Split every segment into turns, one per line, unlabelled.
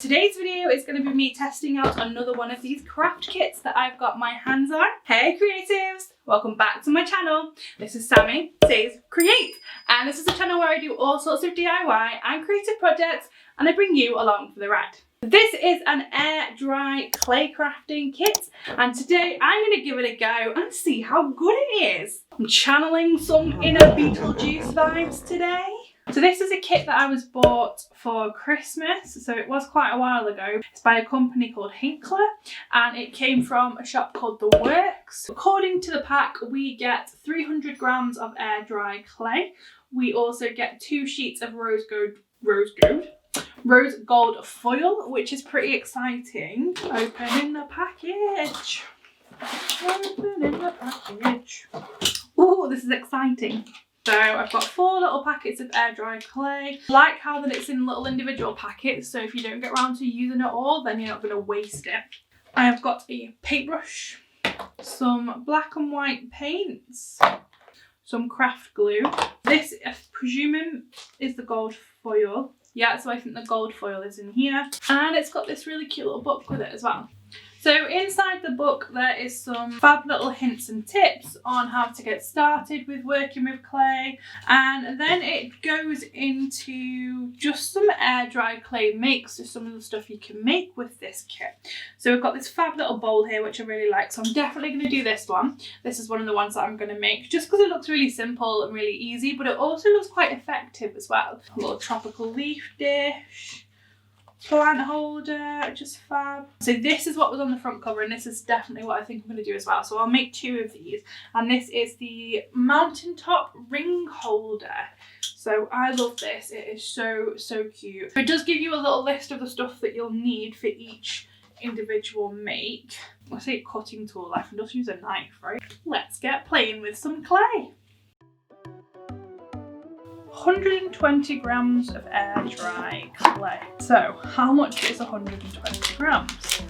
Today's video is going to be me testing out another one of these craft kits that I've got my hands on. Hey creatives, welcome back to my channel. This is Sammy Says Create, and this is a channel where I do all sorts of DIY and creative projects, and I bring you along for the ride. This is an air dry clay crafting kit, and today I'm going to give it a go and see how good it is. I'm channeling some inner Beetlejuice vibes today. So this is a kit that I was bought for Christmas, so it was quite a while ago. It's by a company called Hinkler, and it came from a shop called The Works. According to the pack, we get 300 grams of air dry clay. We also get 2 sheets of rose gold foil, which is pretty exciting. Opening the package. Opening the package. Oh, this is exciting. So I've got 4 little packets of air dry clay. I like how that it's in little individual packets, so if you don't get around to using it all, then you're not going to waste it. I have got a paintbrush, some black and white paints, some craft glue. This, I'm presuming, is the gold foil. Yeah, so I think the gold foil is in here. And it's got this really cute little book with it as well. So inside the book there is some fab little hints and tips on how to get started with working with clay, and then it goes into just some air dry clay makes, so some of the stuff you can make with this kit. So we've got this fab little bowl here which I really like, so I'm definitely going to do this one. This is one of the ones that I'm going to make just because it looks really simple and really easy, but it also looks quite effective as well. A little tropical leaf dish. Plant holder, just fab. So this is what was on the front cover, and this is definitely what I think I'm going to do as well. So I'll make 2 of these, and this is the mountaintop ring holder. So I love this. It is so cute. It does give you a little list of the stuff that you'll need for each individual make. I say cutting tool, I can just use a knife, right? Let's get playing with some clay. 120 grams of air dry clay. So how much is 120 grams?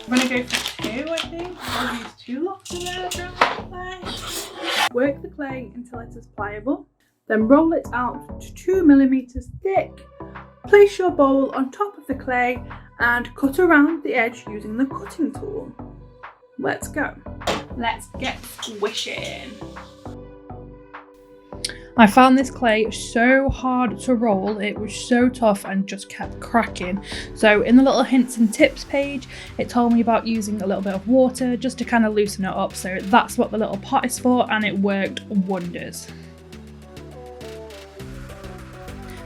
I'm going to go for 2, I think. I'll use 2 lots of air dry clay. Work the clay until it is pliable. Then roll it out to 2 millimeters thick. Place your bowl on top of the clay and cut around the edge using the cutting tool. Let's go. Let's get squishing. I found this clay so hard to roll, it was so tough and just kept cracking. So in the little hints and tips page, it told me about using a little bit of water just to kind of loosen it up. So that's what the little pot is for, and it worked wonders.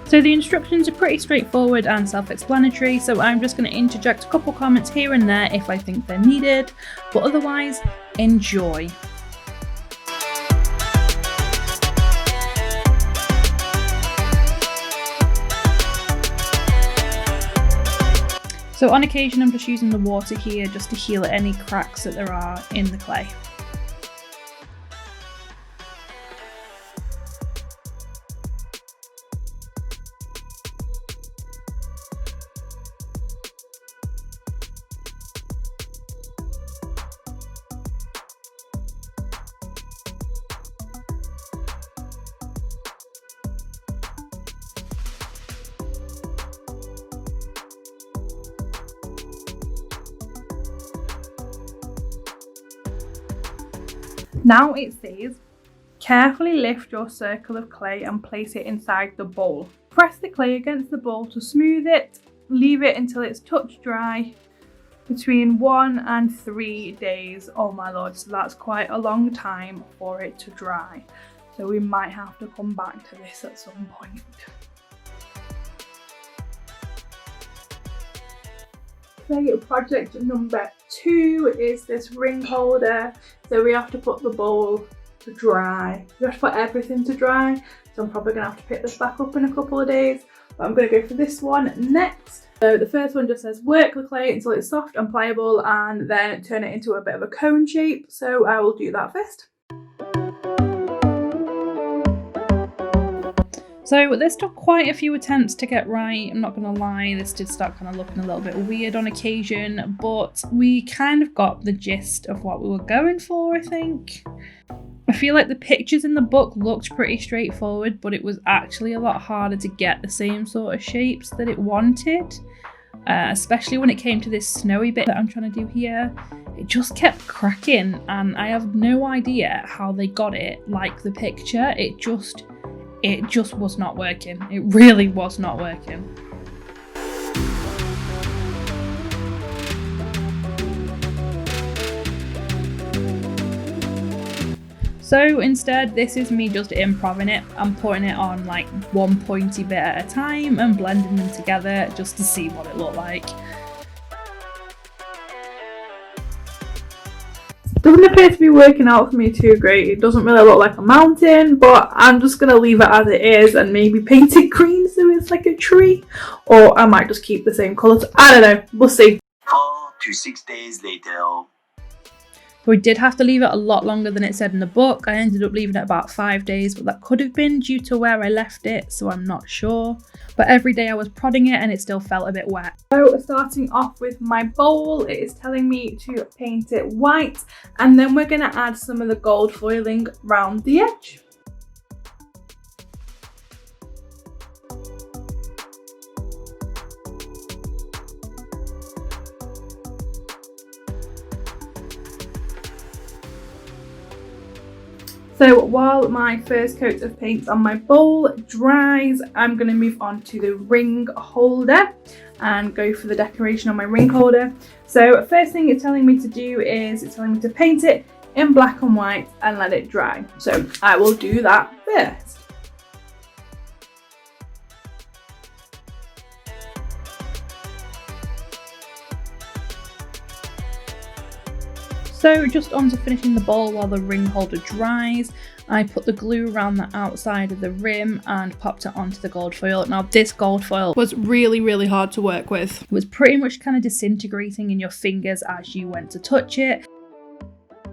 So the instructions are pretty straightforward and self-explanatory, so I'm just going to interject a couple comments here and there if I think they're needed, but otherwise, enjoy. So on occasion I'm just using the water here just to heal any cracks that there are in the clay. Now it says, carefully lift your circle of clay and place it inside the bowl. Press the clay against the bowl to smooth it. Leave it until it's touch dry, between 1 and 3 days. Oh my lord, so that's quite a long time for it to dry. So we might have to come back to this at some point. Clay project number 2 is this ring holder. So we have to put the bowl to dry. We have to put everything to dry. So I'm probably gonna have to pick this back up in a couple of days, but I'm gonna go for this one next. So the first one just says work the clay until it's soft and pliable and then turn it into a bit of a cone shape. So I will do that first. So this took quite a few attempts to get right, I'm not gonna lie, this did start kind of looking a little bit weird on occasion, but we kind of got the gist of what we were going for, I think. I feel like the pictures in the book looked pretty straightforward, but it was actually a lot harder to get the same sort of shapes that it wanted. especially when it came to this snowy bit that I'm trying to do here. It just kept cracking, and I have no idea how they got it like the picture. It just was not working. It really was not working. So instead, this is me just improving it. I'm putting it on like one pointy bit at a time and blending them together just to see what it looked like.
Doesn't appear to be working out for me too great. It doesn't really look like a mountain, but I'm just going to leave it as it is and maybe paint it green so it's like a tree. Or I might just keep the same colours. I don't know. We'll see.
4 to 6 days later.
We did have to leave it a lot longer than it said in the book. I ended up leaving it about 5 days, but that could have been due to where I left it, so I'm not sure. But every day I was prodding it and it still felt a bit wet.
So starting off with my bowl, it is telling me to paint it white, and then we're going to add some of the gold foiling around the edge. So while my first coat of paint on my bowl dries, I'm going to move on to the ring holder and go for the decoration on my ring holder. So first thing it's telling me to do is it's telling me to paint it in black and white and let it dry. So I will do that first.
So just on to finishing the bowl while the ring holder dries. I put the glue around the outside of the rim and popped it onto the gold foil. Now this gold foil was really hard to work with. It was pretty much kind of disintegrating in your fingers as you went to touch it.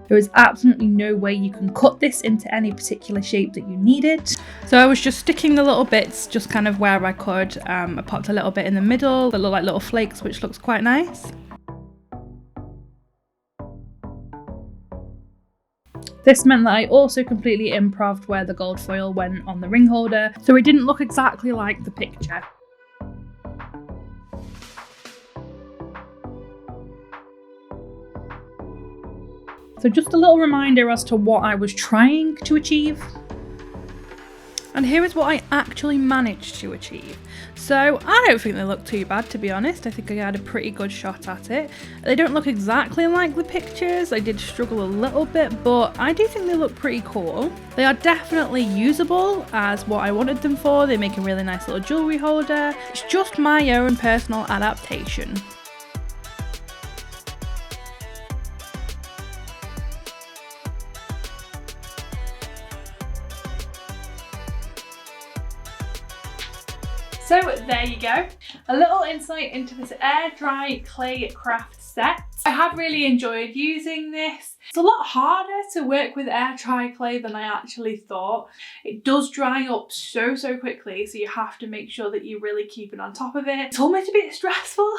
There was absolutely no way you can cut this into any particular shape that you needed. So I was just sticking the little bits just kind of where I could. I popped a little bit in the middle that look like little flakes, which looks quite nice. This meant that I also completely improved where the gold foil went on the ring holder, so it didn't look exactly like the picture. So just a little reminder as to what I was trying to achieve. And here is what I actually managed to achieve. So I don't think they look too bad, to be honest. I think I had a pretty good shot at it. They don't look exactly like the pictures. I did struggle a little bit, but I do think they look pretty cool. They are definitely usable as what I wanted them for. They make a really nice little jewellery holder. It's just my own personal adaptation. So there you go, a little insight into this air dry clay craft set. I have really enjoyed using this. It's a lot harder to work with air dry clay than I actually thought. It does dry up so quickly, so you have to make sure that you're really keeping on top of it. It's almost a bit stressful,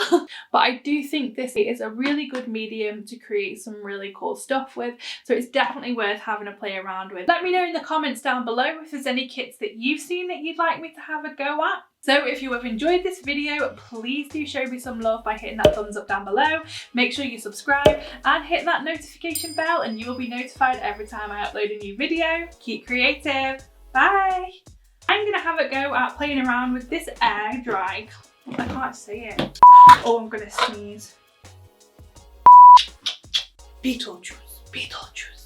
but I do think this is a really good medium to create some really cool stuff with, so it's definitely worth having a play around with. Let me know in the comments down below if there's any kits that you've seen that you'd like me to have a go at. So if you have enjoyed this video, please do show me some love by hitting that thumbs up down below. Make sure you subscribe and hit that notification bell and you will be notified every time I upload a new video. Keep creative. Bye. I'm gonna have a go at playing around with this air dry. I can't say it. Oh, I'm gonna sneeze. Beetlejuice, Beetlejuice.